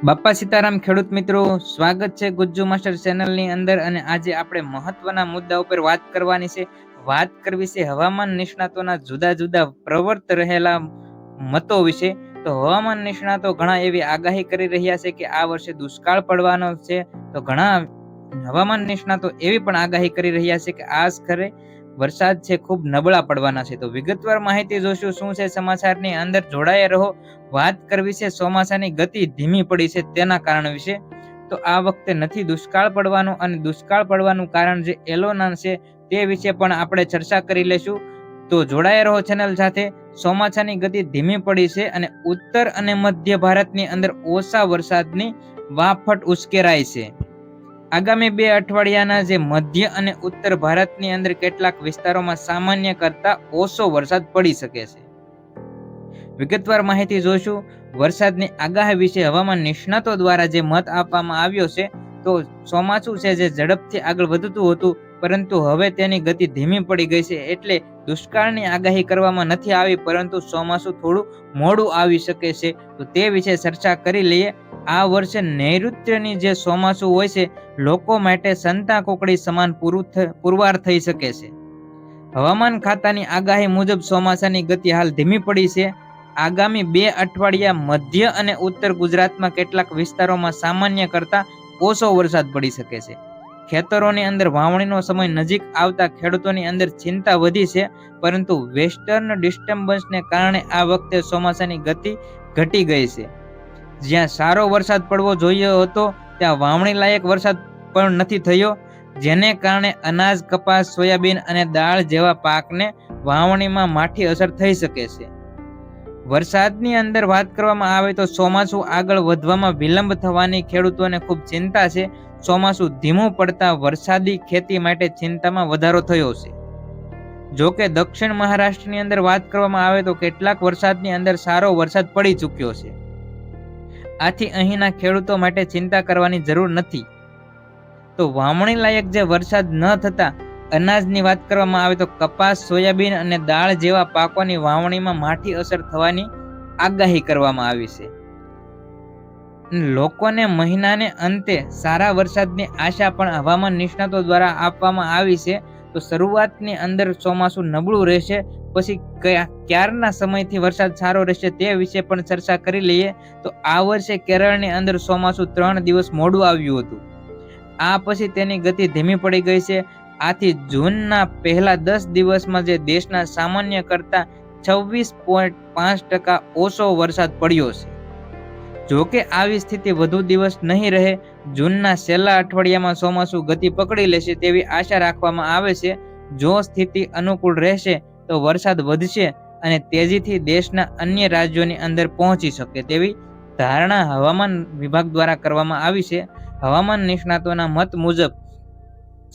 બાપા સીતારામ ખેડૂત મિત્રો, સ્વાગત છે ગુજ્જુ માસ્ટર ચેનલની અંદર. અને આજે આપણે મહત્વના મુદ્દા ઉપર વાત કરવાની છે. વાત કરવી છે હવામાન નિષ્ણાતોના જુદા જુદા પ્રવર્ત રહેલા મતો વિશે. તો હવામાન નિષ્ણાતો ઘણા એવી આગાહી કરી રહ્યા છે કે આ વર્ષે દુષ્કાળ પડવાનો છે. તો ઘણા હવામાન નિષ્ણાતો એવી પણ આગાહી કરી રહ્યા છે કે આ ખરે વરસાદ છે ખૂબ નબળા પડવાના છે. તો વિગતવાર માહિતી જોશું શું છે સમાચારની અંદર. જોડાયા રહો. વાત કરવી છે ચોમાસાની ગતિ ધીમી પડી છે તેના કારણ વિશે. તો આ વખતે નથી દુષ્કાળ પડવાનું, અને દુષ્કાળ પડવાનું કારણ જે એલોના છે તે વિશે પણ આપણે ચર્ચા કરી લેશું. તો જોડાયા રહો ચેનલ સાથે. ચોમાસાની ગતિ ધીમી પડી છે અને ઉત્તર અને મધ્ય ભારતની અંદર ઓછા વરસાદની વાફટ ઉશ્કેરાય છે. આગામી 2 અઠવાડિયાના જે મધ્ય અને ઉત્તર ભારતની અંદર કેટલાક વિસ્તારોમાં સામાન્ય કરતા ઓછો વરસાદ પડી શકે છે. વિગતવાર માહિતી જોશું વરસાદની આગાહી વિશે. હવામાન નિષ્ણાતો દ્વારા જે મત આપવામાં આવ્યો છે, તો ચોમાસું છે જે ઝડપથી આગળ વધતું હતું, પરંતુ હવે તેની ગતિ ધીમી પડી ગઈ છે. એટલે દુષ્કાળની આગાહી કરવામાં નથી આવી, પરંતુ ચોમાસું થોડું મોડું આવી શકે છે. તો તે વિશે ચર્ચા કરી લઈએ. આ વર્ષે નૈઋત્યની જે ચોમાસું હોય છે, લોકો માટે સંતા કોકડી સમાન પુરવાર થઈ શકે છે. હવામાન ખાતાની આગાહી મુજબ ચોમાસાની ગતિ હાલ ધીમી પડી છે. આગામી 2 અઠવાડિયા મધ્ય અને ઉત્તર ગુજરાતમાં કેટલાક વિસ્તારોમાં સામાન્ય કરતા ઓછો વરસાદ પડી શકે છે. ખેતરોની અંદર વાવણીનો સમય નજીક આવતા ખેડૂતોની અંદર ચિંતા વધી છે, પરંતુ વેસ્ટર્ન ડિસ્ટર્બન્સને કારણે આ વખતે ચોમાસાની ગતિ ઘટી ગઈ છે. જ્યાં સારો વરસાદ પડવો જોઈએ હતો ત્યાં વાવણી લાયક વરસાદ પણ નથી થયો, જેને કારણે અનાજ, કપાસ, સોયાબીન અને દાળ જેવા પાકને વાવણીમાં માઠી અસર થઈ શકે છે. વરસાદની અંદર વાત કરવામાં આવે તો ચોમાસું આગળ વધવામાં વિલંબ થવાની ખેડૂતોને ખૂબ ચિંતા છે. ચોમાસું ધીમું પડતા વરસાદી ખેતી માટે ચિંતામાં વધારો થયો છે. જો કે દક્ષિણ મહારાષ્ટ્રની અંદર વાત કરવામાં આવે તો કેટલાક વરસાદની અંદર સારો વરસાદ પડી ચૂક્યો છે. આથી અહીંના ખેડૂતો માટે ચિંતા કરવાની જરૂર નથી. તો વાવણી લાયક જે વરસાદ ન થતા અનાજની વાત કરવામાં આવે તો કપાસ, સોયાબીન અને દાળ જેવા પાકોની વાવણીમાં માઠી અસર થવાની આગાહી કરવામાં આવી છે. લોકોને મહિનાને અંતે સારા વરસાદની આશા પણ હવામાન નિષ્ણાતો દ્વારા આપવામાં આવી છે. તો શરૂઆતની અંદર ચોમાસું નબળું રહેશે, પછી ક્યારના સમયથી વરસાદ સારો રહેશે તે વિશે પણ ચર્ચા કરી લઈએ. તો આ વર્ષે કેરળની અંદર ચોમાસું 3 દિવસ મોડું આવ્યું હતું. આ પછી તેની ગતિ ધીમી પડી ગઈ છે. આથી જૂનના પહેલા 10 દિવસમાં જે દેશના સામાન્ય કરતા 26.5% ઓછો વરસાદ પડ્યો છે. જો કે આવી સ્થિતિ વધુ દિવસ નહીં રહે. જૂનના છેલ્લા અઠવાડિયામાં ચોમાસું ગતિ પકડી લેશે તેવી આશા રાખવામાં આવે છે. જો સ્થિતિ અનુકૂળ રહેશે તો વરસાદ વધશે અને તેજીથી દેશના અન્ય રાજ્યોની અંદર પહોંચી શકે તેવી ધારણા હવામાન વિભાગ દ્વારા કરવામાં આવી છે. હવામાન નિષ્ણાતોના મત મુજબ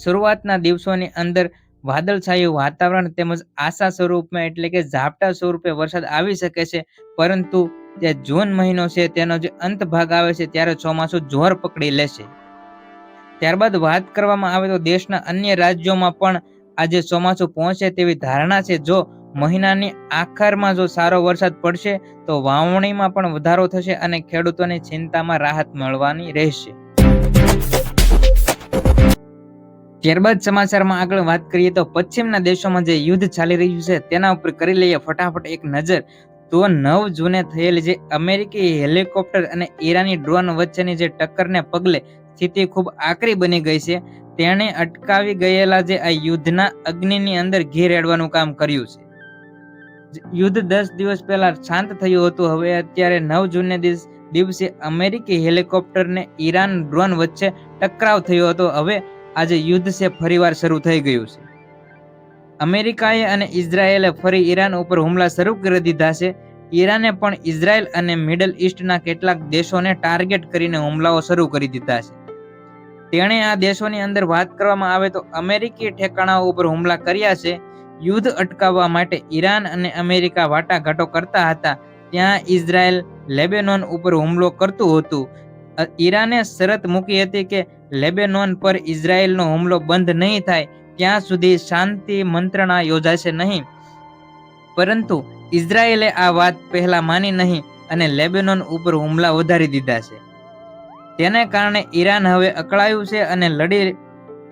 શરૂઆતના દિવસોની અંદર વાદળછાયું વાતાવરણ તેમજ આશા સ્વરૂપમાં એટલે કે ઝાપટા સ્વરૂપે વરસાદ આવી શકે છે, પરંતુ જે જૂન મહિનો છે તેનો જે અંત ભાગ આવે છે ત્યારે ચોમાસું જોર પકડી લેશે. ત્યારબાદ વાત કરવામાં આવે તો દેશના અન્ય રાજ્યોમાં પણ આજે ચોમાસું પહોંચે તેવી ધારણા છે. જો મહિનાની આખરમાં જો સારો વરસાદ પડશે તો વાવણીમાં પણ વધારો થશે અને ખેડૂતોની ચિંતામાં રાહત મળવાની રહેશે. ત્યારબાદ સમાચારમાં આગળ વાત કરીએ તો પશ્ચિમના દેશોમાં જે યુદ્ધ ચાલી રહ્યું છે તેના ઉપર કરી લઈએ ફટાફટ એક નજર. તો 9 જૂને થયેલી જે અમેરિકી હેલિકોપ્ટર અને ઈરાની ડ્રોન વચ્ચેની જે ટક્કરને પગલે સ્થિતિ ખૂબ આકરી બની ગઈ છે. તેણે અટકાવી ગયેલા જે આ યુદ્ધના અગ્નિની અંદર ઘી રેડવાનું કામ કર્યું છે. યુદ્ધ 10 દિવસ પહેલા શાંત થયું હતું. હવે અત્યારે 9 જૂનને દિવસે અમેરિકી હેલિકોપ્ટર ને ઈરાન ડ્રોન વચ્ચે ટકરાવ થયો હતો. હવે આજે યુદ્ધ છે ફરીવાર શરૂ થઈ ગયું છે. અમેરિકાએ અને ઇઝરાયેલે ફરી ઈરાન ઉપર હુમલા શરૂ કરી દીધા છે. ઈરાને પણ ઇઝરાયલ અને મિડલ ઈસ્ટના કેટલાક દેશોને ટાર્ગેટ કરીને હુમલાઓ શરૂ કરી દીધા છે. તેણે આ દેશોની અંદર વાત કરવામાં આવે તો અમેરિકી ઠેકાણાઓ ઉપર હુમલા કર્યા છે. યુદ્ધ અટકાવવા માટે ઈરાન અને અમેરિકા વાટાઘાટો કરતા હતા, ત્યાં ઇઝરાયલ લેબેનોન ઉપર હુમલો કરતું હતું. ઈરાને શરત મૂકી હતી કે લેબેનોન પર ઇઝરાયેલનો હુમલો બંધ નહીં થાય ત્યાં સુધી શાંતિ મંત્રણા યોજાશે નહીં, પરંતુ ઇઝરાયેલે આ વાત પહેલા માની નહીં અને લેબેનોન ઉપર હુમલા વધારી દીધા છે. તેને કારણે ઈરાન હવે અકળાયું છે અને લડી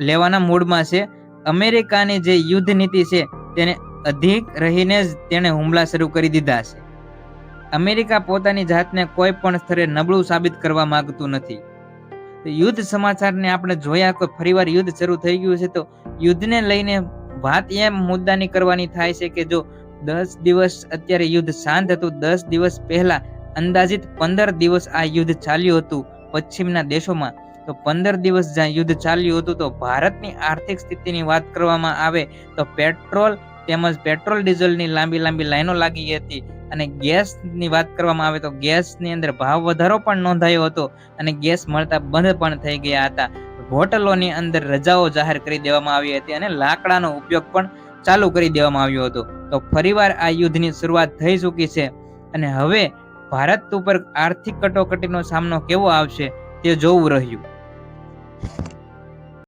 લેવાના મૂડમાં છે. અમેરિકાની જે યુદ્ધ નીતિ છે તેને અધિક રહીને જ તેણે હુમલા શરૂ કરી દીધા છે. અમેરિકા પોતાની જાતને કોઈ પણ સ્તરે નબળું સાબિત કરવા માંગતું નથી. યુદ્ધ સમાચારને આપણે જોયા કે ફરીવાર યુદ્ધ શરૂ થઈ ગયું છે, તો યુદ્ધને લઈને વાત એમ મુદ્દાની કરવાની થાય છે કે જો 10 દિવસ અત્યારે યુદ્ધ શાંત હતું, 10 દિવસ પહેલા અંદાજિત 15 દિવસ આ યુદ્ધ ચાલ્યું હતું પશ્ચિમના દેશોમાં. તો 15 દિવસ જ્યાં યુદ્ધ ચાલ્યું હતું, તો ભારતની આર્થિક સ્થિતિની વાત કરવામાં આવે તો પેટ્રોલ તેમજ પેટ્રોલ ડીઝલની લાંબી લાઈનો લાગી હતી અને ગેસની વાત કરવામાં આવે તો ગેસની અંદર ભાવ વધારો પણ નોંધાયો હતો અને ગેસ મળતા બંધ પણ થઈ ગયા હતા. હોટલોની અંદર રજાઓ જાહેર કરી દેવામાં આવી હતી અને લાકડાનો ઉપયોગ પણ ચાલુ કરી દેવામાં આવ્યો હતો. તો ફરીવાર આ યુદ્ધની શરૂઆત થઈ ચૂકી છે અને હવે ભારત ઉપર આર્થિક કટોકટીનો સામનો કેવો આવશે તે જોવું રહ્યું.